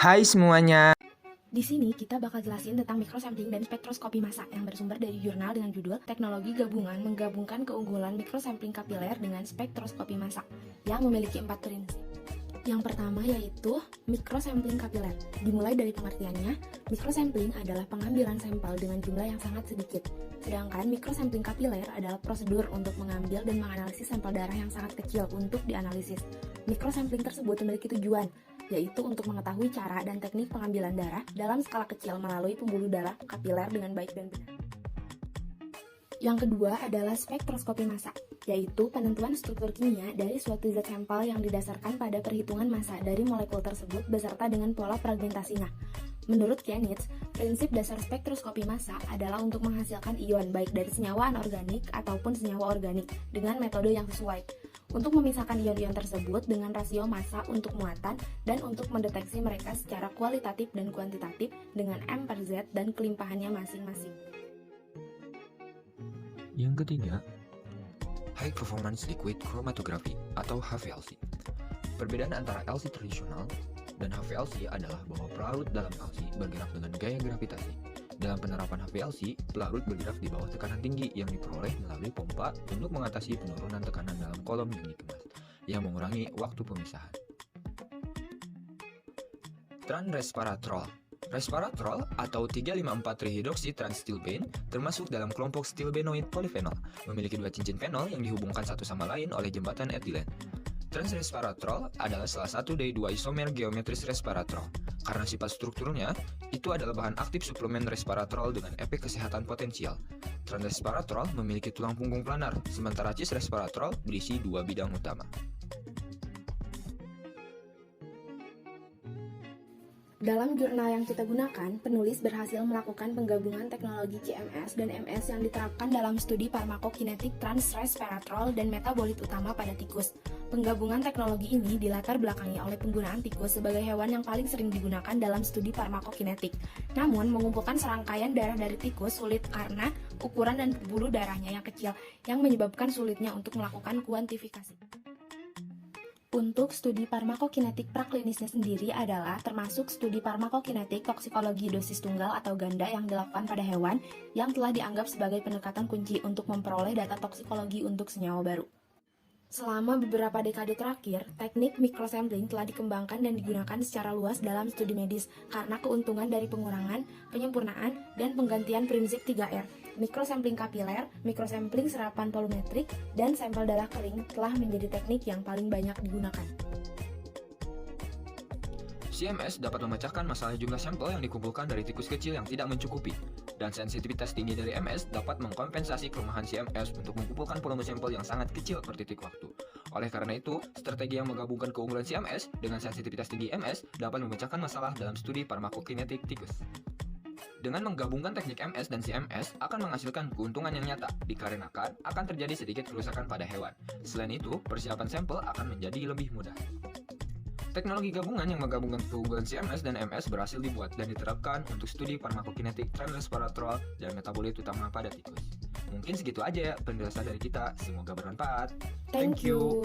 Hai semuanya. Di sini kita bakal jelasin tentang microsampling dan spektroskopi massa yang bersumber dari jurnal dengan judul Teknologi Gabungan Menggabungkan Keunggulan Microsampling Kapiler dengan Spektroskopi Massa yang memiliki 4 prinsip. Yang pertama yaitu microsampling kapiler. Dimulai dari pengertiannya, microsampling adalah pengambilan sampel dengan jumlah yang sangat sedikit. Sedangkan microsampling kapiler adalah prosedur untuk mengambil dan menganalisis sampel darah yang sangat kecil untuk dianalisis. Microsampling tersebut memiliki tujuan, yaitu untuk mengetahui cara dan teknik pengambilan darah dalam skala kecil melalui pembuluh darah kapiler dengan baik dan benar. Yang kedua adalah spektroskopi massa, yaitu penentuan struktur kimia dari suatu zat sampel yang didasarkan pada perhitungan massa dari molekul tersebut beserta dengan pola fragmentasinya. Menurut Janitz, prinsip dasar spektroskopi massa adalah untuk menghasilkan ion baik dari senyawa anorganik ataupun senyawa organik dengan metode yang sesuai. Untuk memisahkan ion-ion tersebut dengan rasio massa untuk muatan dan untuk mendeteksi mereka secara kualitatif dan kuantitatif dengan M per Z dan kelimpahannya masing-masing. Yang ketiga, High Performance Liquid Chromatography atau HPLC. Perbedaan antara LC tradisional dan HPLC adalah bahwa pelarut dalam LC bergerak dengan gaya gravitasi. Dalam penerapan HPLC, pelarut bergerak di bawah tekanan tinggi yang diperoleh melalui pompa untuk mengatasi penurunan tekanan dalam kolom yang dikemas, yang mengurangi waktu pemisahan. Transresveratrol. Resveratrol atau 3,5,4-trihidroksi-transstilbene termasuk dalam kelompok stilbenoid polifenol, memiliki 2 cincin fenol yang dihubungkan satu sama lain oleh jembatan etilen. Transresveratrol adalah salah satu dari 2 isomer geometris resveratrol. Karena sifat strukturnya, itu adalah bahan aktif suplemen resveratrol dengan efek kesehatan potensial. Transresveratrol memiliki tulang punggung planar, sementara cis-resveratrol berisi 2 bidang utama. Dalam jurnal yang kita gunakan, penulis berhasil melakukan penggabungan teknologi CMS dan MS yang diterapkan dalam studi farmakokinetik transresveratrol dan metabolit utama pada tikus. Penggabungan teknologi ini dilatar belakangi oleh penggunaan tikus sebagai hewan yang paling sering digunakan dalam studi farmakokinetik. Namun, mengumpulkan serangkaian darah dari tikus sulit karena ukuran dan pembuluh darahnya yang kecil yang menyebabkan sulitnya untuk melakukan kuantifikasi. Untuk studi farmakokinetik praklinisnya sendiri adalah termasuk studi farmakokinetik toksikologi dosis tunggal atau ganda yang dilakukan pada hewan yang telah dianggap sebagai pendekatan kunci untuk memperoleh data toksikologi untuk senyawa baru. Selama beberapa dekade terakhir, teknik microsampling telah dikembangkan dan digunakan secara luas dalam studi medis karena keuntungan dari pengurangan, penyempurnaan, dan penggantian prinsip 3R. Microsampling kapiler, microsampling serapan volumetrik, dan sampel darah kering telah menjadi teknik yang paling banyak digunakan. CMS dapat memecahkan masalah jumlah sampel yang dikumpulkan dari tikus kecil yang tidak mencukupi, dan sensitivitas tinggi dari MS dapat mengkompensasi kelemahan CMS untuk mengumpulkan volume sampel yang sangat kecil per titik waktu. Oleh karena itu, strategi yang menggabungkan keunggulan CMS dengan sensitivitas tinggi MS dapat memecahkan masalah dalam studi farmakokinetik tikus. Dengan menggabungkan teknik MS dan CMS akan menghasilkan keuntungan yang nyata, dikarenakan akan terjadi sedikit kerusakan pada hewan. Selain itu, persiapan sampel akan menjadi lebih mudah. Teknologi gabungan yang menggabungkan keunggulan CMS dan MS berhasil dibuat dan diterapkan untuk studi farmakokinetik transresveratrol dan metabolit utama pada tikus. Mungkin segitu aja ya penjelasan dari kita, semoga bermanfaat. Thank you.